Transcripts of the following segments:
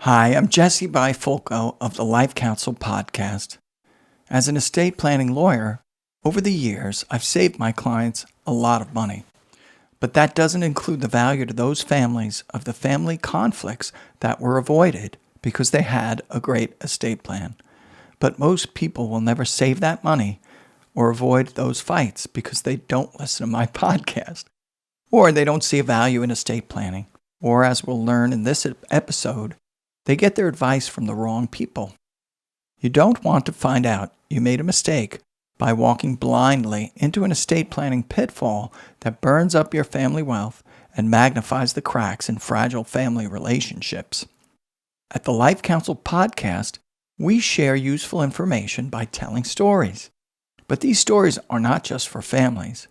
Hi, I'm Jesse Bifulco of the LifeCounsel podcast. As an estate planning lawyer, over the years, I've saved my clients a lot of money. But that doesn't include the value to those families of the family conflicts that were avoided because they had a great estate plan. But most people will never save that money or avoid those fights because they don't listen to my podcast, or they don't see a value in estate planning, or as we'll learn in this episode, they get their advice from the wrong people. You don't want to find out you made a mistake by walking blindly into an estate planning pitfall that burns up your family wealth and magnifies the cracks in fragile family relationships. At the LifeCounsel podcast, we share useful information by telling stories. But these stories are not just for families.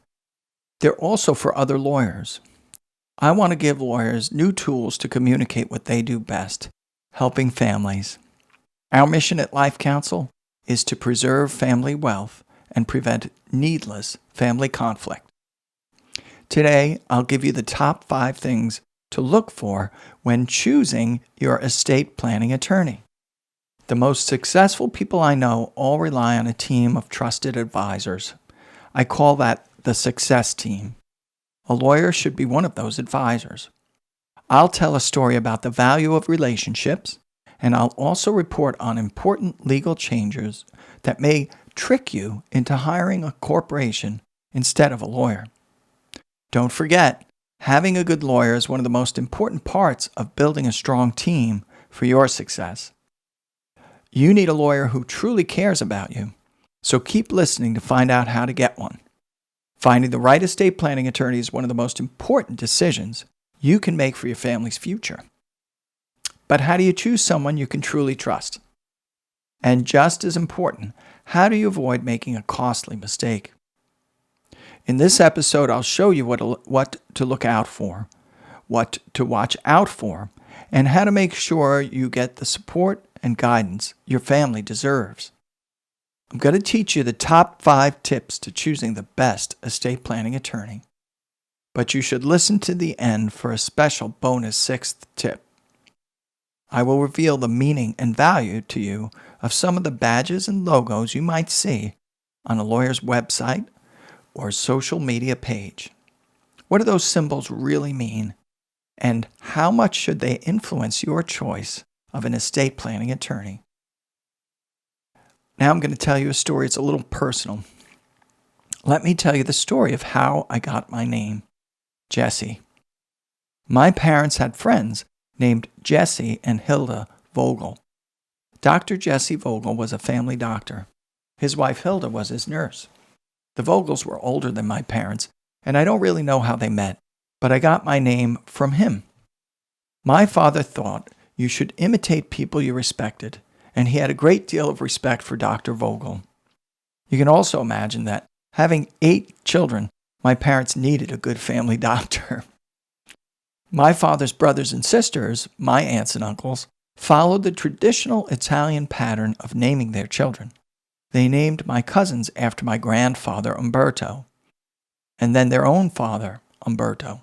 They're also for other lawyers. I want to give lawyers new tools to communicate what they do best, helping families. Our mission at LifeCounsel is to preserve family wealth and prevent needless family conflict. Today, I'll give you the top 5 things to look for when choosing your estate planning attorney. The most successful people I know all rely on a team of trusted advisors. I call that the success team. A lawyer should be one of those advisors. I'll tell a story about the value of relationships, and I'll also report on important legal changes that may trick you into hiring a corporation instead of a lawyer. Don't forget, having a good lawyer is one of the most important parts of building a strong team for your success. You need a lawyer who truly cares about you, so keep listening to find out how to get one. Finding the right estate planning attorney is one of the most important decisions you can make for your family's future. But how do you choose someone you can truly trust? And just as important, how do you avoid making a costly mistake? In this episode, I'll show you what to look out for, what to watch out for, and how to make sure you get the support and guidance your family deserves. I'm going to teach you the top 5 tips to choosing the best estate planning attorney. But you should listen to the end for a special bonus 6th tip. I will reveal the meaning and value to you of some of the badges and logos you might see on a lawyer's website or social media page. What do those symbols really mean? And how much should they influence your choice of an estate planning attorney? Now I'm going to tell you a story. It's a little personal. Let me tell you the story of how I got my name, Jesse. My parents had friends named Jesse and Hilda Vogel. Dr. Jesse Vogel was a family doctor. His wife Hilda was his nurse. The Vogels were older than my parents, and I don't really know how they met, but I got my name from him. My father thought you should imitate people you respected, and he had a great deal of respect for Dr. Vogel. You can also imagine that, having 8 children, my parents needed a good family doctor. My father's brothers and sisters, my aunts and uncles, followed the traditional Italian pattern of naming their children. They named my cousins after my grandfather, Umberto, and then their own father, Umberto.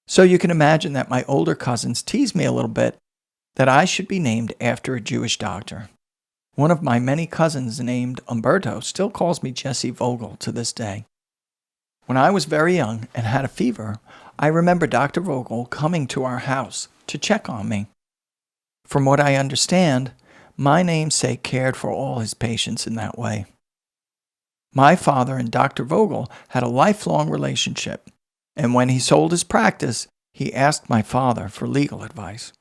So you can imagine that my older cousins teased me a little bit that I should be named after a Jewish doctor. One of my many cousins named Umberto still calls me Jesse Vogel to this day. When I was very young and had a fever, I remember Dr. Vogel coming to our house to check on me. From what I understand, my namesake cared for all his patients in that way. My father and Dr. Vogel had a lifelong relationship, and when he sold his practice, he asked my father for legal advice.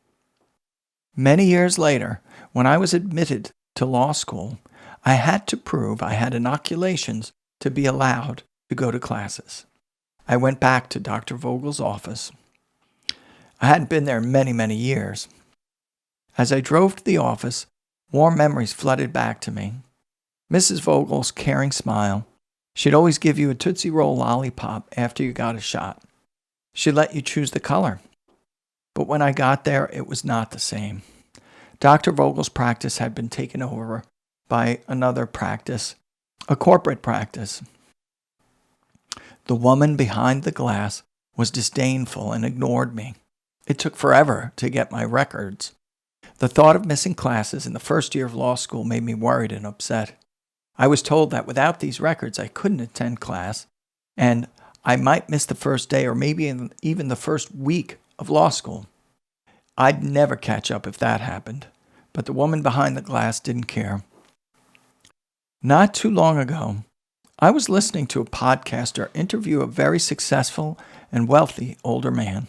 Many years later, when I was admitted to law school, I had to prove I had inoculations to be allowed to go to classes. I went back to Dr. Vogel's office. I hadn't been there many, many years. As I drove to the office, warm memories flooded back to me. Mrs. Vogel's caring smile. She'd always give you a Tootsie Roll lollipop after you got a shot. She'd let you choose the color. But when I got there, it was not the same. Dr. Vogel's practice had been taken over by another practice, a corporate practice. The woman behind the glass was disdainful and ignored me. It took forever to get my records. The thought of missing classes in the first year of law school made me worried and upset. I was told that without these records, I couldn't attend class, and I might miss the first day or maybe even the first week of law school. I'd never catch up if that happened, but the woman behind the glass didn't care. Not too long ago, I was listening to a podcaster interview a very successful and wealthy older man.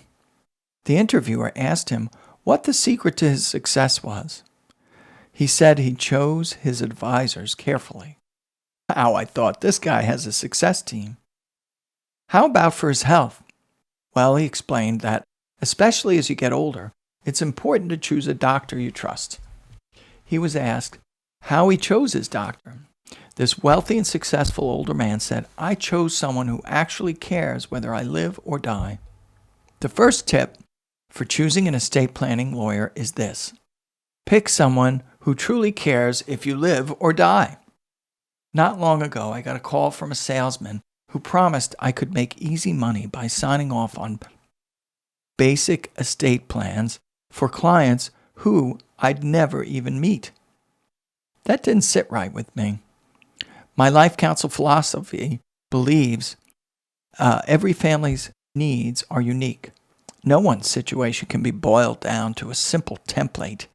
The interviewer asked him what the secret to his success was. He said he chose his advisors carefully. Wow, I thought, this guy has a success team. How about for his health? Well, he explained that, especially as you get older, it's important to choose a doctor you trust. He was asked how he chose his doctor. This wealthy and successful older man said, I chose someone who actually cares whether I live or die. The first tip for choosing an estate planning lawyer is this. Pick someone who truly cares if you live or die. Not long ago, I got a call from a salesman who promised I could make easy money by signing off on basic estate plans for clients who I'd never even meet. That didn't sit right with me. My LifeCounsel philosophy believes every family's needs are unique. No one's situation can be boiled down to a simple template.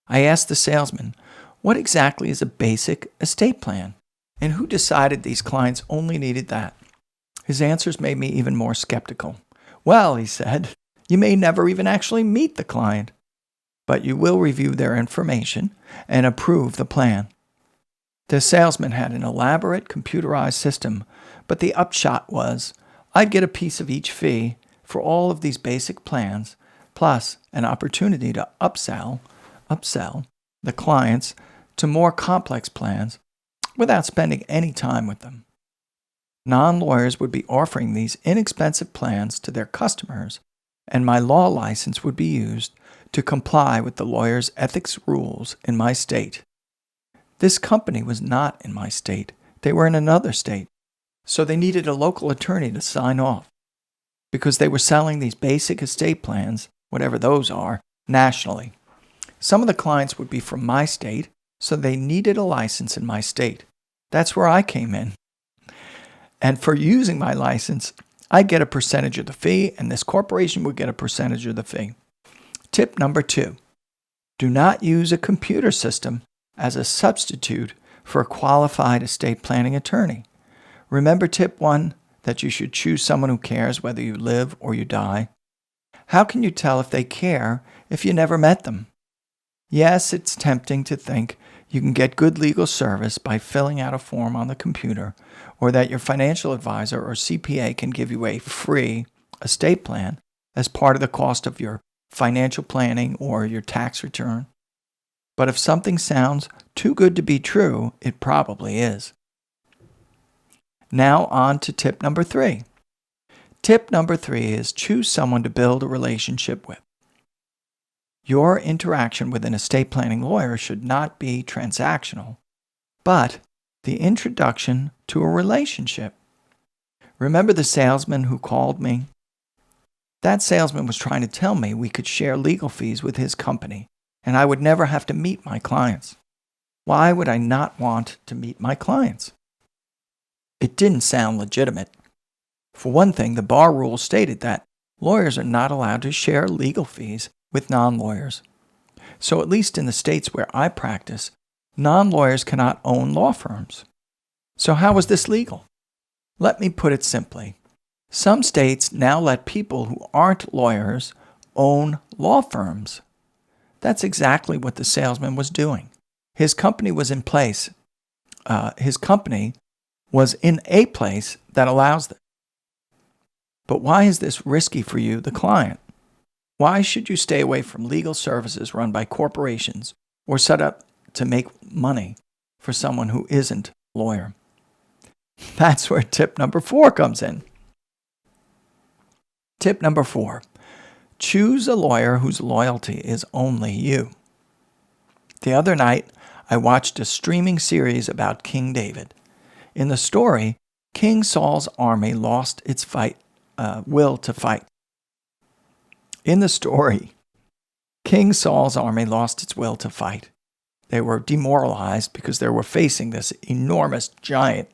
I asked the salesman, what exactly is a basic estate plan? And who decided these clients only needed that? His answers made me even more skeptical. Well, he said, you may never even actually meet the client, but you will review their information and approve the plan. The salesman had an elaborate computerized system, but the upshot was I'd get a piece of each fee for all of these basic plans, plus an opportunity to upsell the clients to more complex plans without spending any time with them. Non-lawyers would be offering these inexpensive plans to their customers, and my law license would be used to comply with the lawyer's ethics rules in my state. This company was not in my state. They were in another state, so they needed a local attorney to sign off because they were selling these basic estate plans, whatever those are, nationally. Some of the clients would be from my state, so they needed a license in my state. That's where I came in. And for using my license, I'd get a percentage of the fee, and this corporation would get a percentage of the fee. Tip number 2, do not use a computer system as a substitute for a qualified estate planning attorney. Remember tip 1, that you should choose someone who cares whether you live or you die. How can you tell if they care if you never met them? Yes, it's tempting to think you can get good legal service by filling out a form on the computer, or that your financial advisor or CPA can give you a free estate plan as part of the cost of your financial planning or your tax return. But if something sounds too good to be true, it probably is. Now on to tip number 3. Tip number 3 is choose someone to build a relationship with. Your interaction with an estate planning lawyer should not be transactional, but the introduction to a relationship. Remember the salesman who called me? That salesman was trying to tell me we could share legal fees with his company, and I would never have to meet my clients. Why would I not want to meet my clients? It didn't sound legitimate. For one thing, the bar rule stated that lawyers are not allowed to share legal fees with non-lawyers. So at least in the states where I practice, non-lawyers cannot own law firms. So how is this legal? Let me put it simply. Some states now let people who aren't lawyers own law firms. That's exactly what the salesman was doing. His company was in place. His company was in a place that allows that. But why is this risky for you, the client? Why should you stay away from legal services run by corporations or set up to make money for someone who isn't a lawyer? That's where tip number 4 comes in. Tip number 4, choose a lawyer whose loyalty is only you. The other night, I watched a streaming series about King David. In the story, King Saul's army lost its will to fight. In the story, King Saul's army lost its will to fight. They were demoralized because they were facing this enormous giant,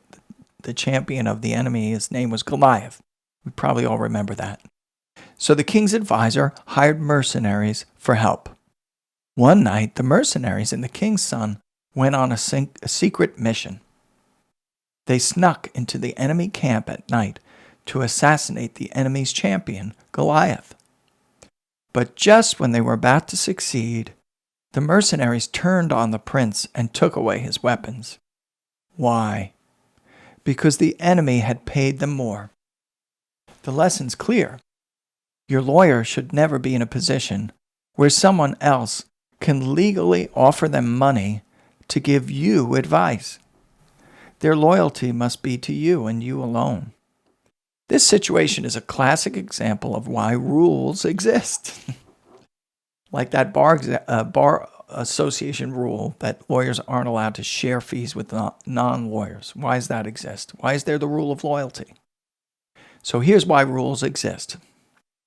the champion of the enemy. His name was Goliath. We probably all remember that. So the king's advisor hired mercenaries for help. One night, the mercenaries and the king's son went on a secret mission. They snuck into the enemy camp at night to assassinate the enemy's champion, Goliath. But just when they were about to succeed, the mercenaries turned on the prince and took away his weapons. Why? Because the enemy had paid them more. The lesson's clear. Your lawyer should never be in a position where someone else can legally offer them money to give you advice. Their loyalty must be to you and you alone. This situation is a classic example of why rules exist. Like that bar association rule that lawyers aren't allowed to share fees with non-lawyers. Why does that exist? Why is there the rule of loyalty? So here's why rules exist.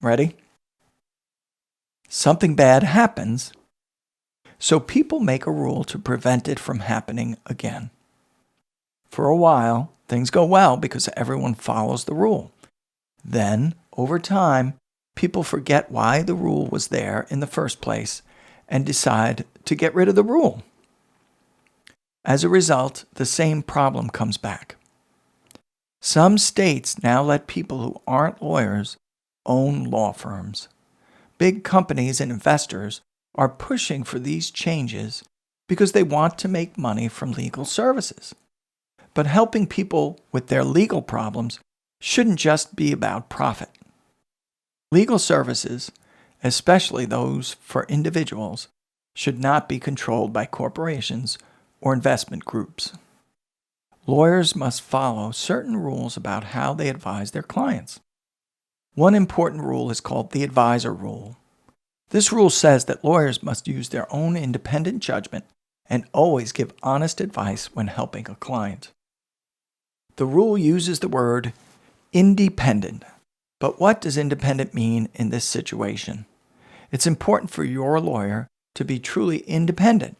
Ready? Something bad happens, so people make a rule to prevent it from happening again. For a while, things go well because everyone follows the rule. Then, over time, people forget why the rule was there in the first place and decide to get rid of the rule. As a result, the same problem comes back. Some states now let people who aren't lawyers own law firms. Big companies and investors are pushing for these changes because they want to make money from legal services. But helping people with their legal problems shouldn't just be about profit. Legal services, especially those for individuals, should not be controlled by corporations or investment groups. Lawyers must follow certain rules about how they advise their clients. One important rule is called the advisor rule. This rule says that lawyers must use their own independent judgment and always give honest advice when helping a client. The rule uses the word independent. But what does independent mean in this situation? It's important for your lawyer to be truly independent,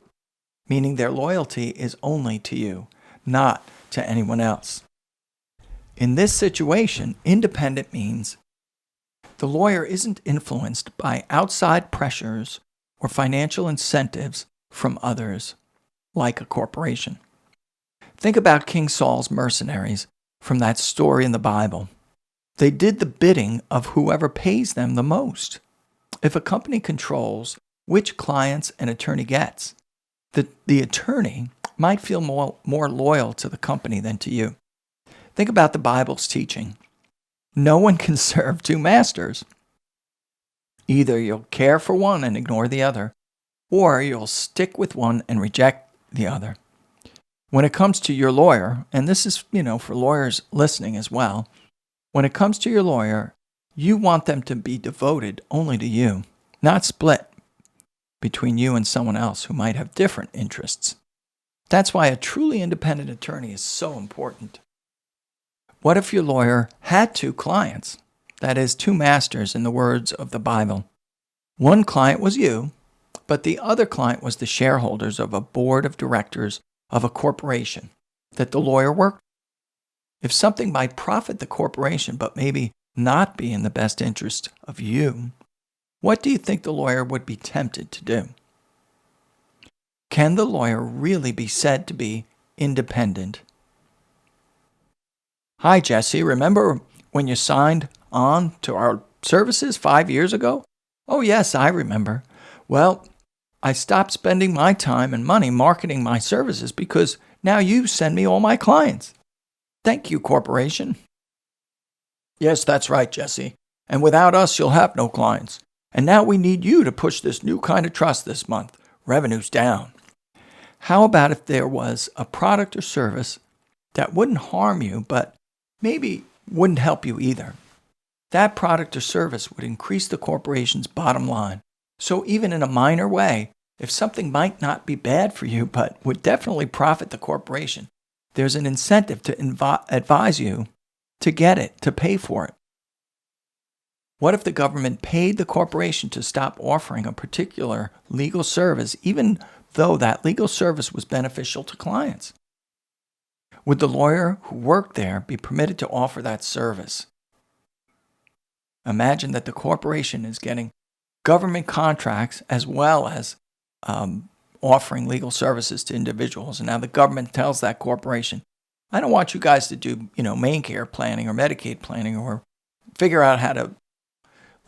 meaning their loyalty is only to you, not to anyone else. In this situation, independent means the lawyer isn't influenced by outside pressures or financial incentives from others, like a corporation. Think about King Saul's mercenaries from that story in the Bible. They did the bidding of whoever pays them the most. If a company controls which clients an attorney gets, the attorney might feel more loyal to the company than to you. Think about the Bible's teaching. No one can serve two masters. Either you'll care for one and ignore the other, or you'll stick with one and reject the other. When it comes to your lawyer, and this is, for lawyers listening as well, when it comes to your lawyer, you want them to be devoted only to you, not split between you and someone else who might have different interests. That's why a truly independent attorney is so important. What if your lawyer had two clients? That is, two masters in the words of the Bible. One client was you, but the other client was the shareholders of a board of directors of a corporation that the lawyer worked. If something might profit the corporation but maybe not be in the best interest of you, what do you think the lawyer would be tempted to do? Can the lawyer really be said to be independent? Hi, Jesse. Remember when you signed on to our services 5 years ago? Oh, yes, I remember. Well, I stopped spending my time and money marketing my services because now you send me all my clients. Thank you, corporation. Yes, that's right, Jesse. And without us, you'll have no clients. And now we need you to push this new kind of trust this month. Revenue's down. How about if there was a product or service that wouldn't harm you, but maybe wouldn't help you either? That product or service would increase the corporation's bottom line. So even in a minor way, if something might not be bad for you, but would definitely profit the corporation, there's an incentive to advise you to get it, to pay for it. What if the government paid the corporation to stop offering a particular legal service, even though that legal service was beneficial to clients? Would the lawyer who worked there be permitted to offer that service? Imagine that the corporation is getting government contracts as well as offering legal services to individuals. And now the government tells that corporation, I don't want you guys to do, main care planning or Medicaid planning or figure out how to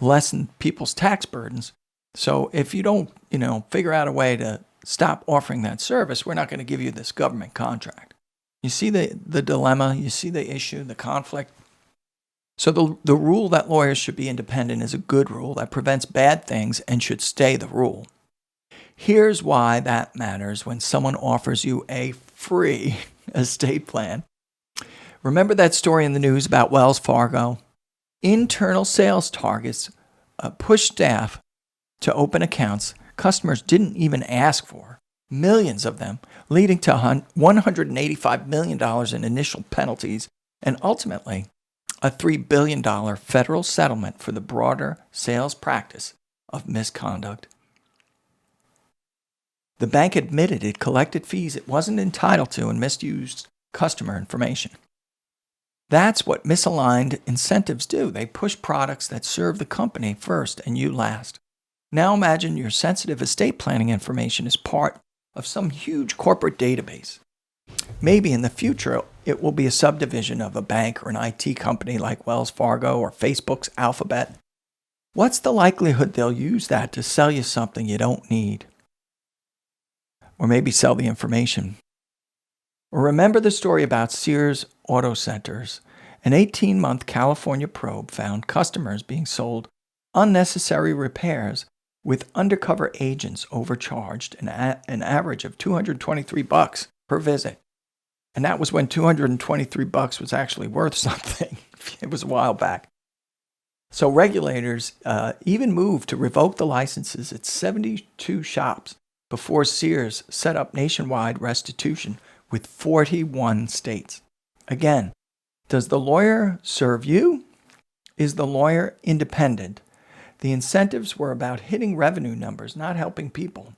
lessen people's tax burdens. So if you don't, figure out a way to stop offering that service, we're not going to give you this government contract. You see the dilemma, you see the issue, the conflict. So the rule that lawyers should be independent is a good rule that prevents bad things and should stay the rule. Here's why that matters when someone offers you a free estate plan. Remember that story in the news about Wells Fargo? Internal sales targets pushed staff to open accounts customers didn't even ask for, millions of them, leading to $185 million in initial penalties and ultimately a $3 billion federal settlement for the broader sales practice of misconduct. The bank admitted it collected fees it wasn't entitled to and misused customer information. That's what misaligned incentives do. They push products that serve the company first and you last. Now imagine your sensitive estate planning information is part of some huge corporate database. Maybe in the future, it will be a subdivision of a bank or an IT company like Wells Fargo or Facebook's Alphabet. What's the likelihood they'll use that to sell you something you don't need? Or maybe sell the information. Or remember the story about Sears Auto Centers. An 18-month California probe found customers being sold unnecessary repairs with undercover agents overcharged an average of $223 per visit. And that was when $223 was actually worth something. It was a while back. So regulators even moved to revoke the licenses at 72 shops before Sears set up nationwide restitution with 41 states. Again, does the lawyer serve you? Is the lawyer independent? The incentives were about hitting revenue numbers, not helping people.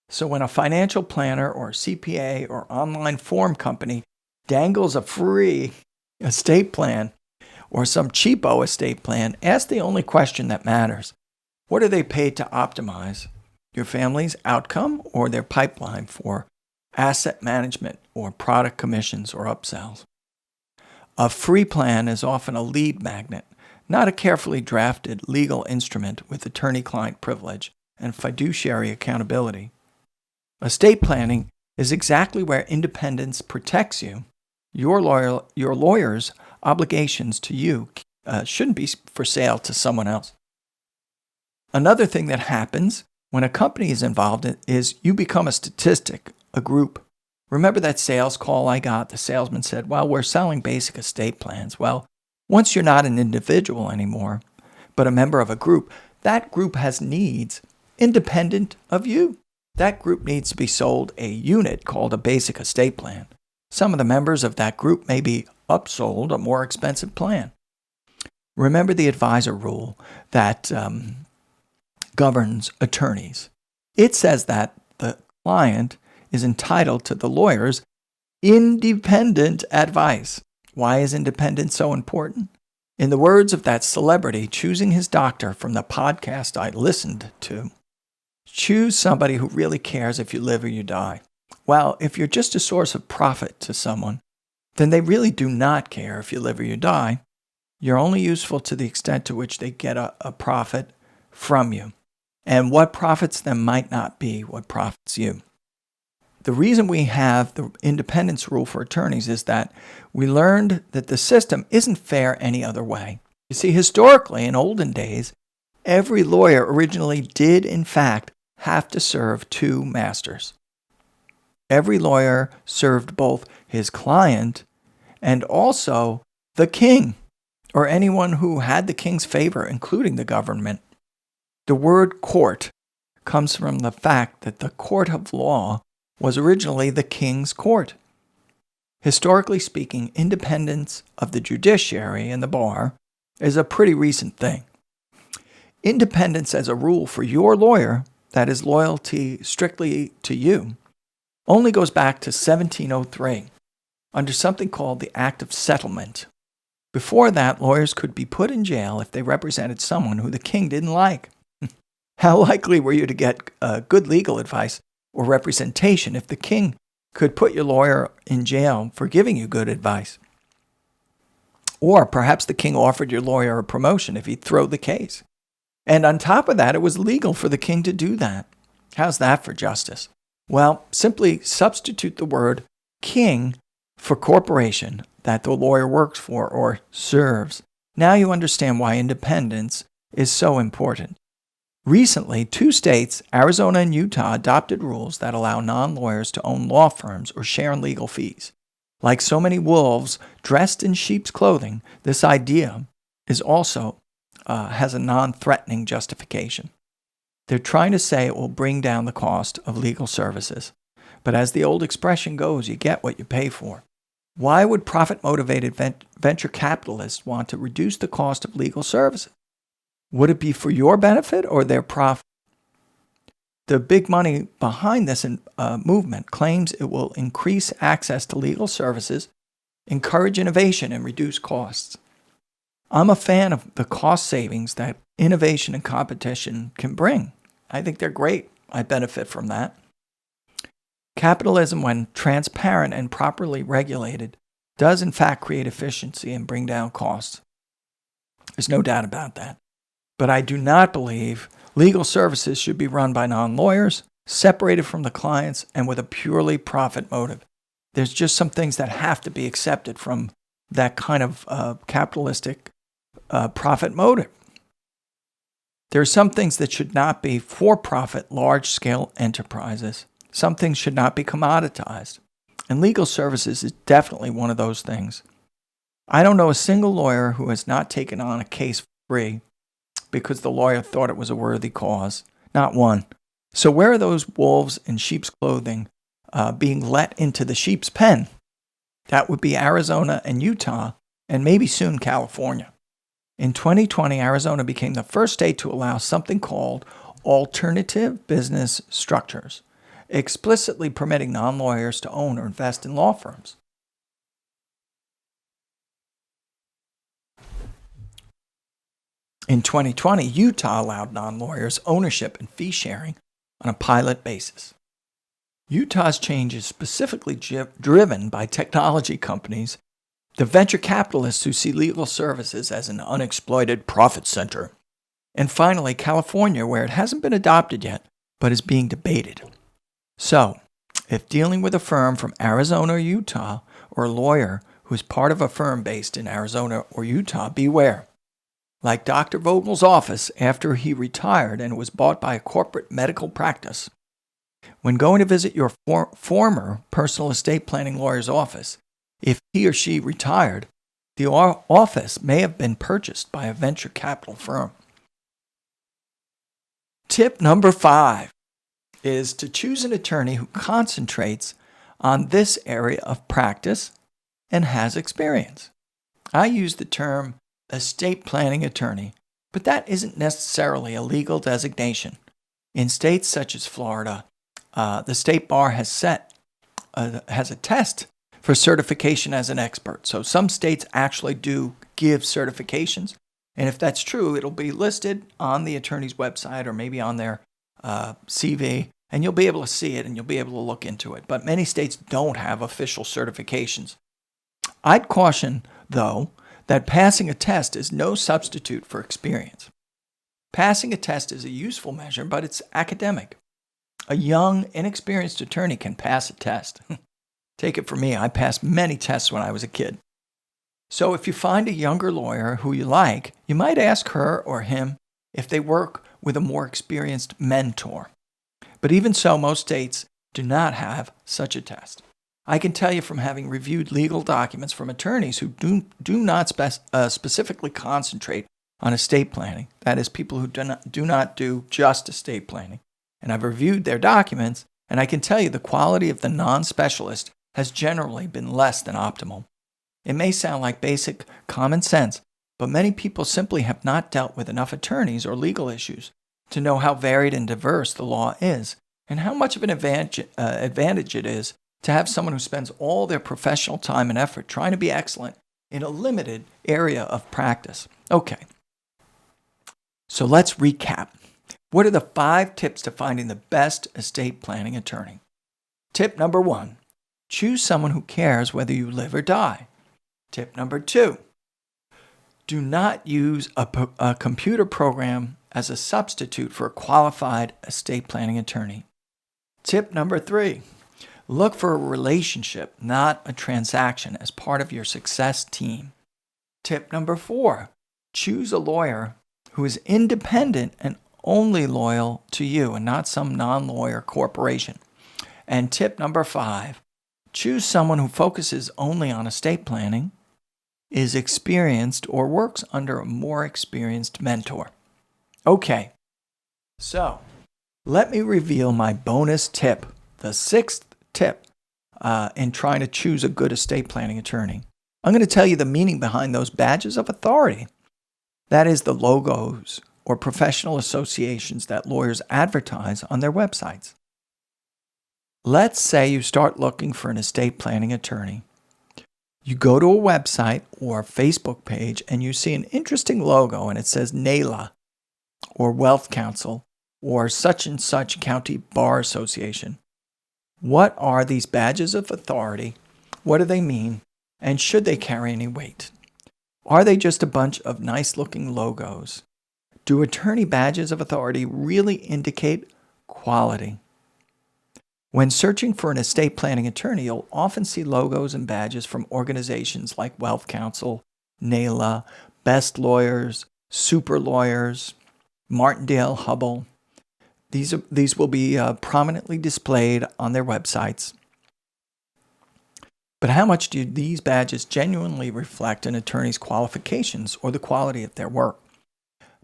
So when a financial planner or CPA or online form company dangles a free estate plan or some cheapo estate plan, ask the only question that matters. What are they paid to optimize? Your family's outcome or their pipeline for asset management or product commissions or upsells? A free plan is often a lead magnet, not a carefully drafted legal instrument with attorney-client privilege and fiduciary accountability. Estate planning is exactly where independence protects you. Your lawyer's obligations to you shouldn't be for sale to someone else. Another thing that happens when a company is involved is you become a statistic, a group. Remember that sales call I got? The salesman said, well, we're selling basic estate plans. Well, once you're not an individual anymore, but a member of a group, that group has needs independent of you. That group needs to be sold a unit called a basic estate plan. Some of the members of that group may be upsold a more expensive plan. Remember the advisor rule that governs attorneys. It says that the client is entitled to the lawyer's independent advice. Why is independence so important? In the words of that celebrity choosing his doctor from the podcast I listened to, choose somebody who really cares if you live or you die. Well, if you're just a source of profit to someone, then they really do not care if you live or you die. You're only useful to the extent to which they get a profit from you. And what profits them might not be what profits you. The reason we have the independence rule for attorneys is that we learned that the system isn't fair any other way. You see, historically, in olden days, every lawyer originally did, in fact, have to serve two masters. Every lawyer served both his client and also the king, or anyone who had the king's favor, including the government. The word court comes from the fact that the court of law was originally the king's court. Historically speaking, independence of the judiciary and the bar is a pretty recent thing. Independence as a rule for your lawyer, that is loyalty strictly to you, only goes back to 1703 under something called the Act of Settlement. Before that, lawyers could be put in jail if they represented someone who the king didn't like. How likely were you to get good legal advice or representation if the king could put your lawyer in jail for giving you good advice? Or perhaps the king offered your lawyer a promotion if he'd throw the case. And on top of that, it was legal for the king to do that. How's that for justice? Well, simply substitute the word king for corporation that the lawyer works for or serves. Now you understand why independence is so important. Recently, 2 states, Arizona and Utah, adopted rules that allow non-lawyers to own law firms or share in legal fees. Like so many wolves dressed in sheep's clothing, this idea is also has a non-threatening justification. They're trying to say it will bring down the cost of legal services. But as the old expression goes, you get what you pay for. Why would profit-motivated venture capitalists want to reduce the cost of legal services? Would it be for your benefit or their profit? The big money behind this movement claims it will increase access to legal services, encourage innovation, and reduce costs. I'm a fan of the cost savings that innovation and competition can bring. I think they're great. I benefit from that. Capitalism, when transparent and properly regulated, does in fact create efficiency and bring down costs. There's no doubt about that. But I do not believe legal services should be run by non-lawyers, separated from the clients, and with a purely profit motive. There's just some things that have to be accepted from that kind of capitalistic profit motive. There are some things that should not be for-profit, large-scale enterprises. Some things should not be commoditized. And legal services is definitely one of those things. I don't know a single lawyer who has not taken on a case for free because the lawyer thought it was a worthy cause. Not one. So where are those wolves in sheep's clothing being let into the sheep's pen? That would be Arizona and Utah, and maybe soon California. In 2020, Arizona became the first state to allow something called alternative business structures, explicitly permitting non-lawyers to own or invest in law firms. In 2020, Utah allowed non-lawyers ownership and fee sharing on a pilot basis. Utah's change is specifically driven by technology companies, the venture capitalists who see legal services as an unexploited profit center. And finally, California, where it hasn't been adopted yet, but is being debated. So, if dealing with a firm from Arizona or Utah, or a lawyer who is part of a firm based in Arizona or Utah, beware. Like Dr. Vogel's office after he retired and it was bought by a corporate medical practice. When going to visit your former personal estate planning lawyer's office, if he or she retired, the office may have been purchased by a venture capital firm. Tip number 5 is to choose an attorney who concentrates on this area of practice and has experience. I use the term estate planning attorney, but that isn't necessarily a legal designation. In states such as Florida, the state bar has a test for certification as an expert. So some states actually do give certifications, and if that's true, it'll be listed on the attorney's website or maybe on their CV, and you'll be able to see it and you'll be able to look into it. But many states don't have official certifications. I'd caution, though, that passing a test is no substitute for experience. Passing a test is a useful measure, but it's academic. A young, inexperienced attorney can pass a test. Take it from me, I passed many tests when I was a kid. So if you find a younger lawyer who you like, you might ask her or him if they work with a more experienced mentor. But even so, most states do not have such a test. I can tell you from having reviewed legal documents from attorneys who do not specifically concentrate on estate planning, that is, people who do not do just estate planning. And I've reviewed their documents, and I can tell you the quality of the non-specialist has generally been less than optimal. It may sound like basic common sense, but many people simply have not dealt with enough attorneys or legal issues to know how varied and diverse the law is and how much of an advantage it is to have someone who spends all their professional time and effort trying to be excellent in a limited area of practice. Okay, so let's recap. What are the 5 tips to finding the best estate planning attorney? Tip number 1, choose someone who cares whether you live or die. Tip number 2, do not use a computer program as a substitute for a qualified estate planning attorney. Tip number 3, look for a relationship, not a transaction, as part of your success team. Tip number 4, choose a lawyer who is independent and only loyal to you and not some non-lawyer corporation. And tip number 5, choose someone who focuses only on estate planning, is experienced, or works under a more experienced mentor. Okay, so let me reveal my bonus tip, the 6th tip in trying to choose a good estate planning attorney. I'm going to tell you the meaning behind those badges of authority. That is the logos or professional associations that lawyers advertise on their websites. Let's say you start looking for an estate planning attorney. You go to a website or Facebook page and you see an interesting logo and it says NAELA or WealthCounsel or such and such county bar association. What are these badges of authority? What do they mean? And should they carry any weight? Are they just a bunch of nice-looking logos? Do attorney badges of authority really indicate quality? When searching for an estate planning attorney, you'll often see logos and badges from organizations like WealthCounsel, NAELA, Best Lawyers, Super Lawyers, Martindale Hubbell. These will be prominently displayed on their websites. But how much do these badges genuinely reflect an attorney's qualifications or the quality of their work?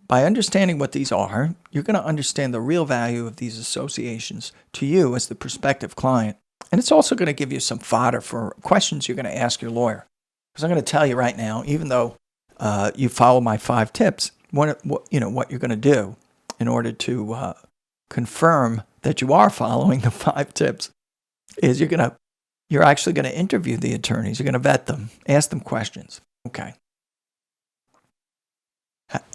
By understanding what these are, you're going to understand the real value of these associations to you as the prospective client. And it's also going to give you some fodder for questions you're going to ask your lawyer. Because I'm going to tell you right now, even though you follow my 5 tips, what you're going to do in order to confirm that you are following the 5 tips is you're actually going to interview the attorneys. You're going to vet them, ask them questions. Okay.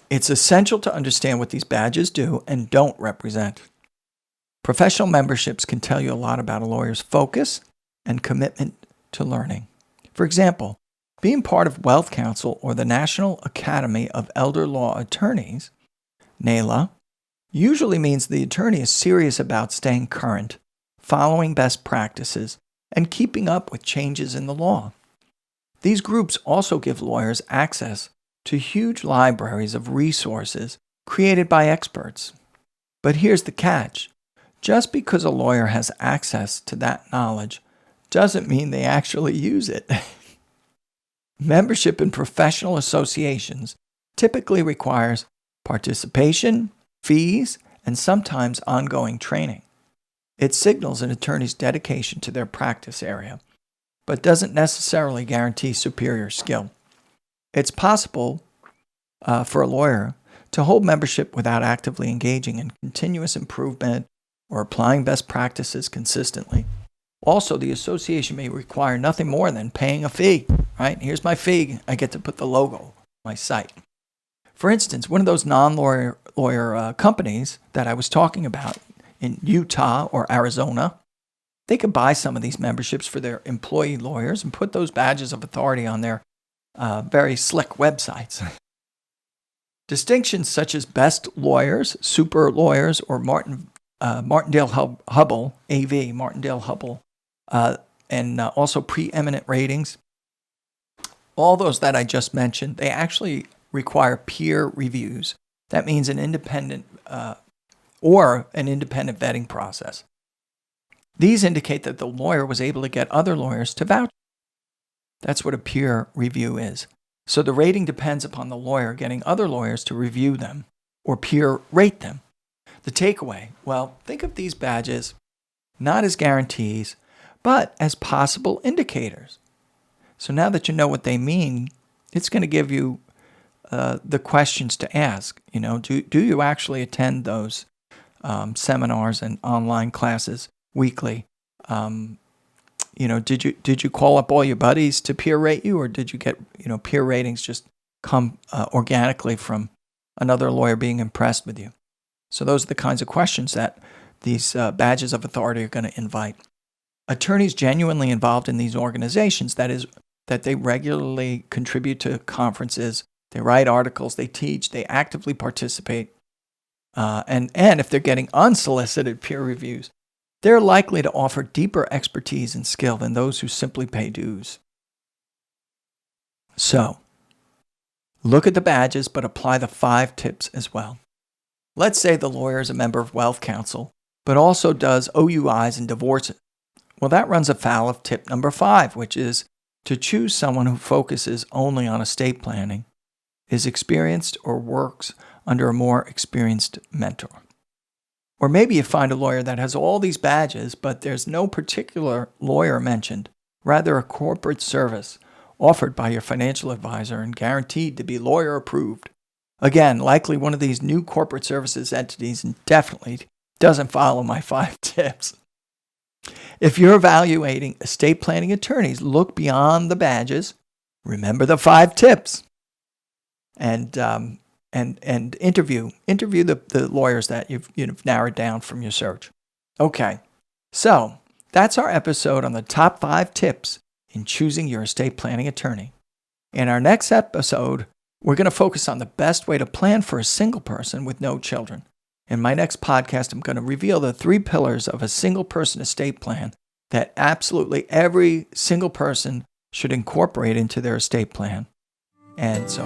It's essential to understand what these badges do and don't represent. Professional memberships can tell you a lot about a lawyer's focus and commitment to learning. For example, being part of WealthCounsel or the National Academy of Elder Law Attorneys, NAELA, usually means the attorney is serious about staying current, following best practices, and keeping up with changes in the law. These groups also give lawyers access to huge libraries of resources created by experts. But here's the catch. Just because a lawyer has access to that knowledge doesn't mean they actually use it. Membership in professional associations typically requires participation, fees, and sometimes ongoing training. It signals an attorney's dedication to their practice area, but doesn't necessarily guarantee superior skill. It's possible for a lawyer to hold membership without actively engaging in continuous improvement or applying best practices consistently. Also, the association may require nothing more than paying a fee, right? Here's my fee. I get to put the logo on my site. For instance, one of those non-lawyer companies that I was talking about in Utah or Arizona, they could buy some of these memberships for their employee lawyers and put those badges of authority on their very slick websites. Distinctions such as Best Lawyers, Super Lawyers, or Martindale Hubbell, AV, Martindale Hubbell, and also preeminent ratings, all those that I just mentioned, they actually require peer reviews. That means an independent vetting process. These indicate that the lawyer was able to get other lawyers to vouch. That's what a peer review is. So the rating depends upon the lawyer getting other lawyers to review them or peer rate them. The takeaway, well, think of these badges not as guarantees, but as possible indicators. So now that you know what they mean, it's going to give you the questions to ask. Do you actually attend those seminars and online classes weekly? Did you call up all your buddies to peer rate you, or did you get peer ratings just come organically from another lawyer being impressed with you? So those are the kinds of questions that these badges of authority are going to invite. Attorneys genuinely involved in these organizations, that is, that they regularly contribute to conferences, they write articles, they teach, they actively participate, and if they're getting unsolicited peer reviews, they're likely to offer deeper expertise and skill than those who simply pay dues. So, look at the badges, but apply the 5 tips as well. Let's say the lawyer is a member of WealthCounsel, but also does OUIs and divorces. Well, that runs afoul of tip number 5, which is to choose someone who focuses only on estate planning, is experienced, or works under a more experienced mentor. Or maybe you find a lawyer that has all these badges, but there's no particular lawyer mentioned, rather a corporate service offered by your financial advisor and guaranteed to be lawyer approved. Again, likely one of these new corporate services entities, and definitely doesn't follow my 5 tips. If you're evaluating estate planning attorneys, look beyond the badges, remember the 5 tips, and interview the lawyers that you've narrowed down from your search. Okay, so that's our episode on the top 5 tips in choosing your estate planning attorney. In our next episode, we're going to focus on the best way to plan for a single person with no children. In my next podcast, I'm going to reveal the 3 pillars of a single person estate plan that absolutely every single person should incorporate into their estate plan. And so